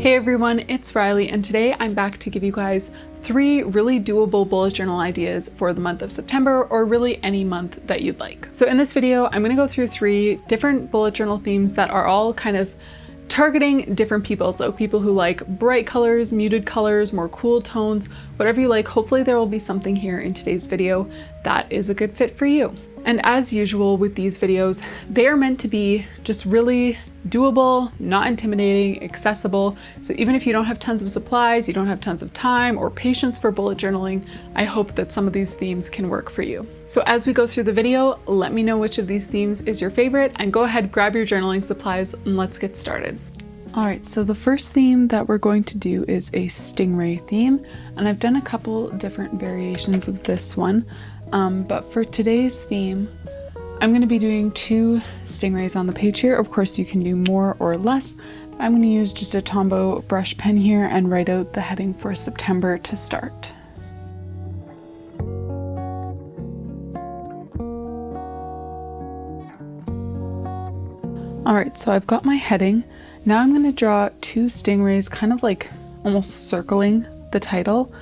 Hey everyone, it's Riley, and today I'm back to give you guys 3 really doable bullet journal ideas for the month of September, or really any month that you'd like. So in this video, I'm going to go through 3 different bullet journal themes that are all kind of targeting different people. So people who like bright colors, muted colors, more cool tones, whatever you like. Hopefully there will be something here in today's video that is a good fit for you. And as usual with these videos, they are meant to be just really doable, not intimidating, accessible. So even if you don't have tons of supplies, you don't have tons of time or patience for bullet journaling, I hope that some of these themes can work for you. So as we go through the video, let me know which of these themes is your favorite, and go ahead, grab your journaling supplies, and let's get started. All right, so the first theme that we're going to do is a stingray theme, and I've done a couple different variations of this one. But for today's theme, I'm going to be doing 2 stingrays on the page here. Of course, you can do more or less. I'm going to use just a Tombow brush pen here and write out the heading for September to start. All right, so I've got my heading. Now I'm going to draw 2 stingrays, kind of like almost circling the title.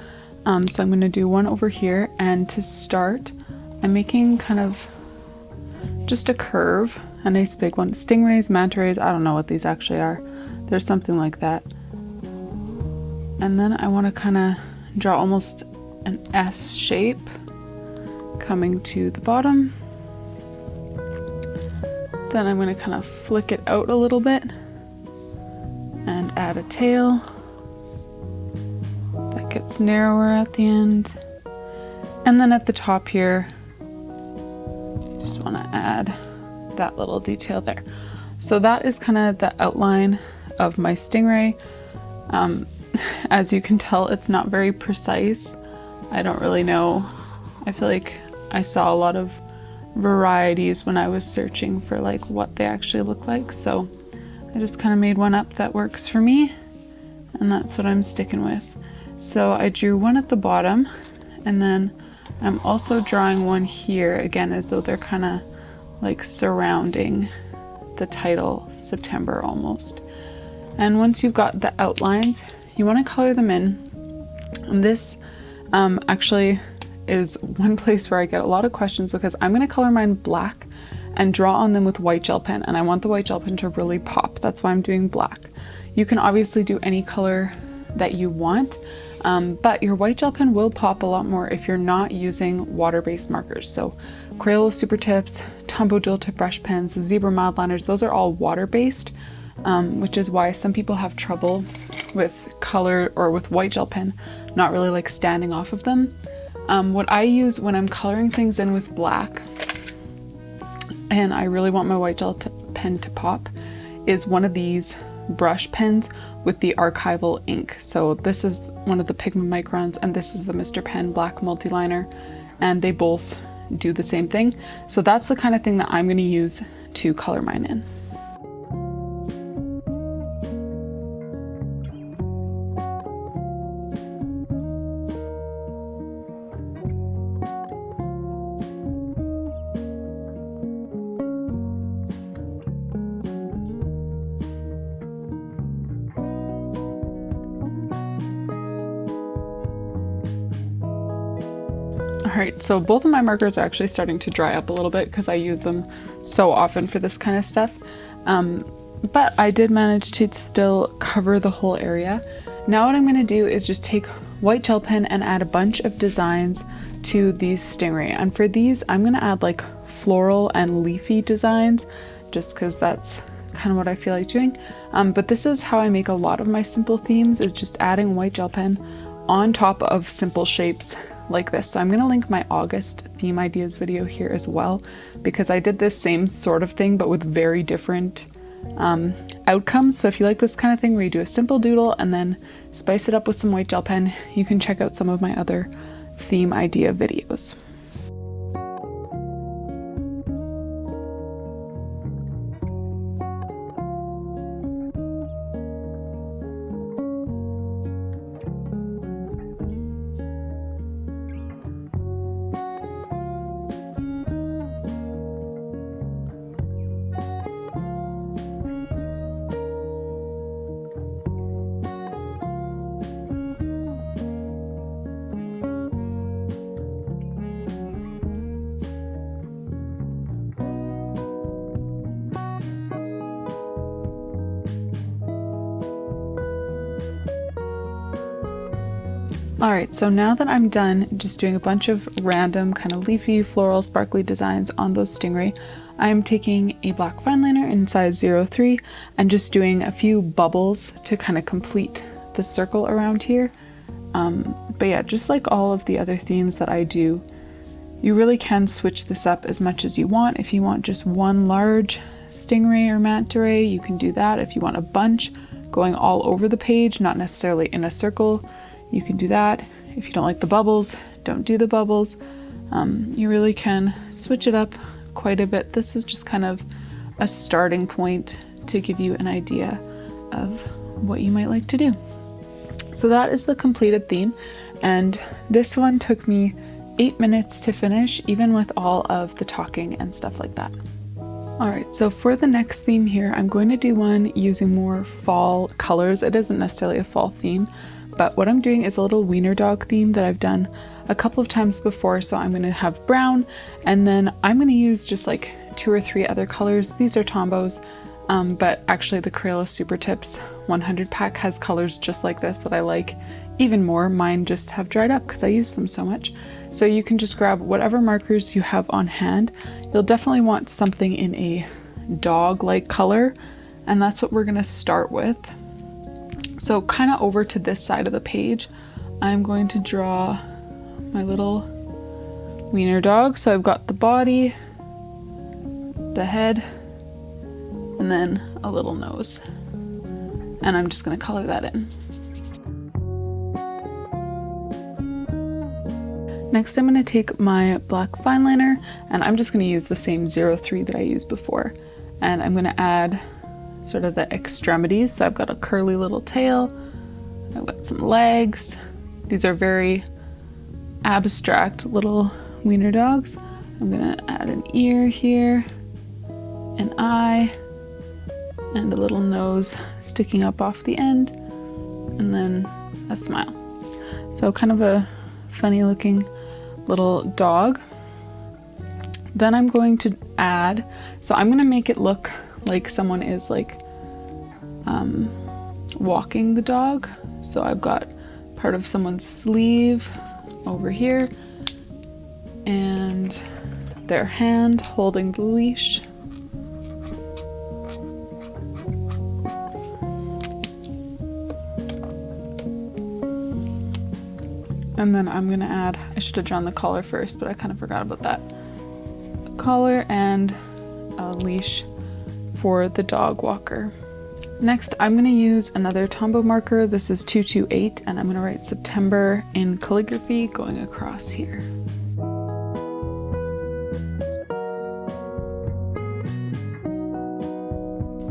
So I'm going to do one over here, and to start, I'm making kind of just a curve, a nice big one. Stingrays, manta rays, I don't know what these actually are. There's something like that. And then I want to kind of draw almost an S shape coming to the bottom. Then I'm going to kind of flick it out a little bit and add a tail. Gets narrower at the end, and then at the top here just want to add that little detail there. So that is kind of the outline of my stingray. As you can tell, it's not very precise. I don't really know. I feel like I saw a lot of varieties when I was searching for like what they actually look like, so I just kind of made one up that works for me, and that's what I'm sticking with. So I drew one at the bottom, and then I'm also drawing one here, again, as though they're kind of like surrounding the title, September almost. And once you've got the outlines, you want to color them in. And this actually is one place where I get a lot of questions, because I'm going to color mine black and draw on them with white gel pen, and I want the white gel pen to really pop. That's why I'm doing black. You can obviously do any color that you want, but your white gel pen will pop a lot more if you're not using water-based markers. So Crayola Super Tips, Tombow dual tip brush pens, Zebra mild liners, those are all water-based, which is why some people have trouble with color or with white gel pen not really like standing off of them. What I use when I'm coloring things in with black, and I really want my white gel pen to pop, is one of these brush pens with the archival ink. So this is one of the Pigment Microns, and this is the Mr. Pen Black Multiliner, and they both do the same thing. So that's the kind of thing that I'm going to use to color mine in. Alright, so both of my markers are actually starting to dry up a little bit because I use them so often for this kind of stuff. But I did manage to still cover the whole area. Now what I'm going to do is just take white gel pen and add a bunch of designs to these stingray. And for these, I'm going to add like floral and leafy designs, just because that's kind of what I feel like doing. But this is how I make a lot of my simple themes, is just adding white gel pen on top of simple shapes like this. So I'm going to link my August theme ideas video here as well, because I did this same sort of thing but with very different outcomes. So if you like this kind of thing where you do a simple doodle and then spice it up with some white gel pen, you can check out some of my other theme idea videos. All right, so now that I'm done just doing a bunch of random kind of leafy, floral, sparkly designs on those stingray, I'm taking a black fine liner in size 03 and just doing a few bubbles to kind of complete the circle around here. But yeah, just like all of the other themes that I do, you really can switch this up as much as you want. If you want just one large stingray or manta ray, you can do that. If you want a bunch going all over the page, not necessarily in a circle, you can do that. If you don't like the bubbles, don't do the bubbles. You really can switch it up quite a bit. This is just kind of a starting point to give you an idea of what you might like to do. So that is the completed theme, and this one took me 8 minutes to finish, even with all of the talking and stuff like that. Alright, so for the next theme here, I'm going to do one using more fall colors. It isn't necessarily a fall theme, but what I'm doing is a little wiener dog theme that I've done a couple of times before. So I'm going to have brown, and then I'm going to use just like 2 or 3 other colors. These are Tombos, but actually the Crayola Super Tips 100 pack has colors just like this that I like even more. Mine just have dried up because I use them so much. So you can just grab whatever markers you have on hand. You'll definitely want something in a dog-like color, and that's what we're going to start with. So kind of over to this side of the page, I'm going to draw my little wiener dog. So I've got the body, the head, and then a little nose. And I'm just going to color that in. Next, I'm going to take my black fine liner, and I'm just going to use the same 03 that I used before. And I'm going to add sort of the extremities. So I've got a curly little tail, I've got some legs. These are very abstract little wiener dogs. I'm going to add an ear here, an eye, and a little nose sticking up off the end, and then a smile. So kind of a funny looking little dog. Then I'm going to add, so I'm going to make it look like someone is like walking the dog. So I've got part of someone's sleeve over here and their hand holding the leash. And then I'm gonna add, I should have drawn the collar first, but I kind of forgot about that. A collar and a leash for the dog walker. Next, I'm gonna use another Tombow marker. This is 228, and I'm gonna write September in calligraphy going across here.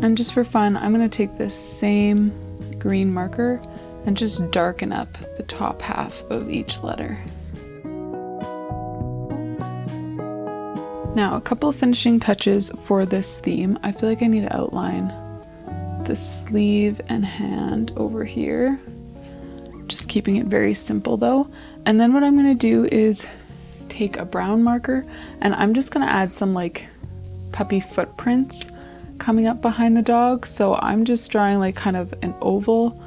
And just for fun, I'm gonna take this same green marker and just darken up the top half of each letter. Now, a couple of finishing touches for this theme. I feel like I need to outline the sleeve and hand over here. Just keeping it very simple though. And then what I'm gonna do is take a brown marker, and I'm just gonna add some like puppy footprints coming up behind the dog. So I'm just drawing like kind of an oval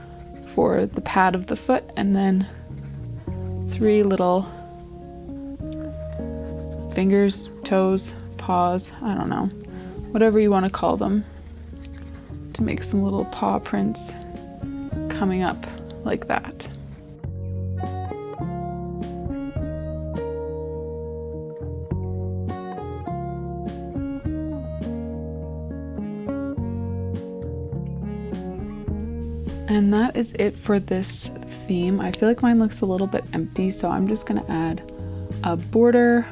for the pad of the foot, and then 3 little fingers, toes, paws, I don't know, whatever you want to call them, to make some little paw prints coming up like that. And that is it for this theme. I feel like mine looks a little bit empty, so I'm just gonna add a border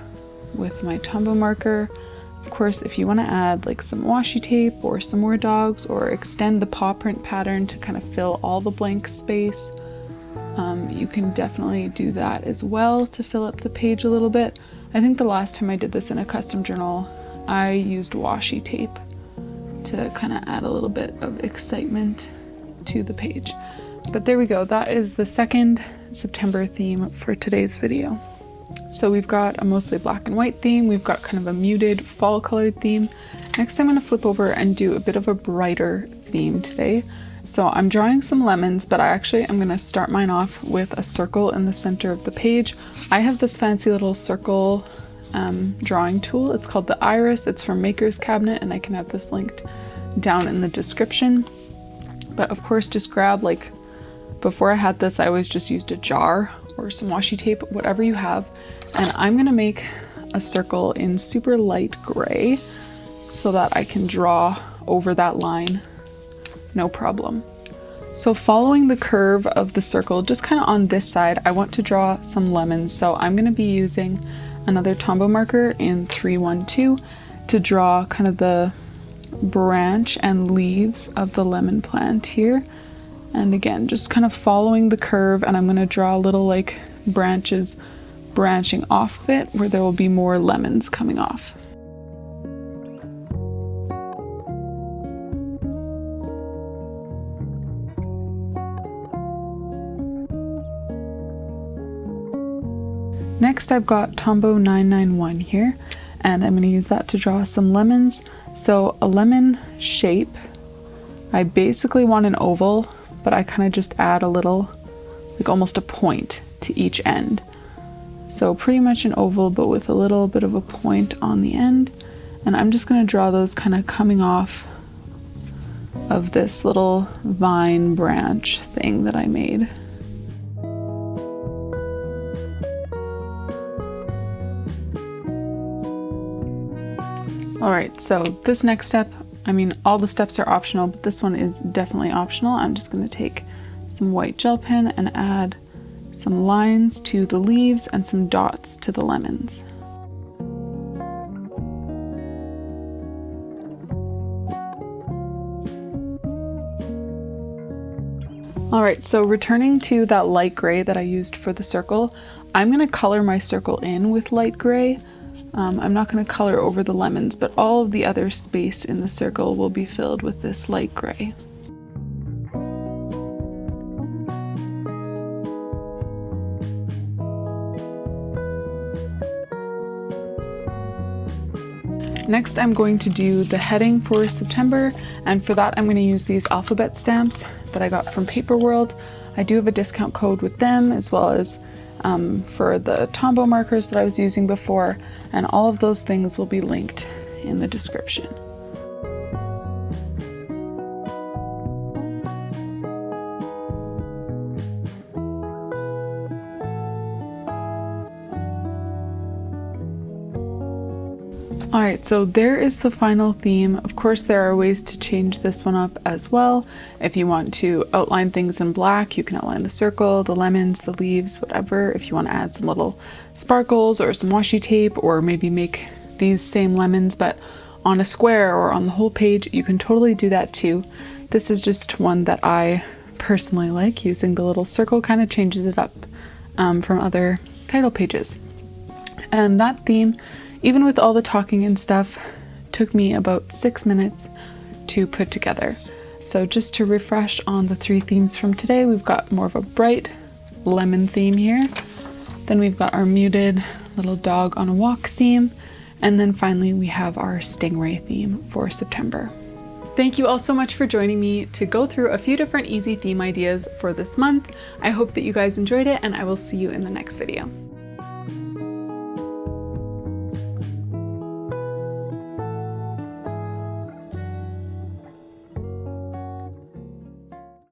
with my Tombow marker. Of course, if you want to add like some washi tape or some more dogs, or extend the paw print pattern to kind of fill all the blank space, you can definitely do that as well to fill up the page a little bit. I think the last time I did this in a custom journal, I used washi tape to kind of add a little bit of excitement to the page. But there we go, that is the second September theme for today's video. So we've got a mostly black and white theme, we've got kind of a muted fall colored theme. Next I'm going to flip over and do a bit of a brighter theme today, So I'm drawing some lemons, but I'm gonna start mine off with a circle in the center of the page. I have this fancy little circle drawing tool. It's called the Iris. It's from Maker's Cabinet, and I can have this linked down in the description. But of course, just grab, like, before I had this, I always just used a jar or some washi tape, whatever you have. And I'm gonna make a circle in super light gray so that I can draw over that line, no problem. So following the curve of the circle, just kind of on this side, I want to draw some lemons. So I'm gonna be using another Tombow marker in 312 to draw kind of the branch and leaves of the lemon plant here. And again, just kind of following the curve, and I'm gonna draw little like branches branching off of it where there will be more lemons coming off. Next, I've got Tombow 991 here, and I'm going to use that to draw some lemons. So a lemon shape, I basically want an oval, but I kind of just add a little, like almost a point to each end. So pretty much an oval, but with a little bit of a point on the end. And I'm just going to draw those kind of coming off of this little vine branch thing that I made. All right, so this next step, I mean, all the steps are optional, but this one is definitely optional. I'm just going to take some white gel pen and add some lines to the leaves and some dots to the lemons. All right, so returning to that light gray that I used for the circle, I'm going to color my circle in with light gray. I'm not going to color over the lemons, but all of the other space in the circle will be filled with this light gray. Next, I'm going to do the heading for September, and for that I'm going to use these alphabet stamps that I got from Paperwrld. I do have a discount code with them, as well as for the Tombow markers that I was using before, and all of those things will be linked in the description. Alright, so there is the final theme. Of course, there are ways to change this one up as well. If you want to outline things in black, you can outline the circle, the lemons, the leaves, whatever. If you want to add some little sparkles or some washi tape, or maybe make these same lemons but on a square or on the whole page, you can totally do that too. This is just one that I personally like. Using the little circle kind of changes it up from other title pages. And that theme, even with all the talking and stuff, took me about 6 minutes to put together. So just to refresh on the 3 themes from today, we've got more of a bright lemon theme here. Then we've got our muted little dog on a walk theme. And then finally we have our stingray theme for September. Thank you all so much for joining me to go through a few different easy theme ideas for this month. I hope that you guys enjoyed it, and I will see you in the next video.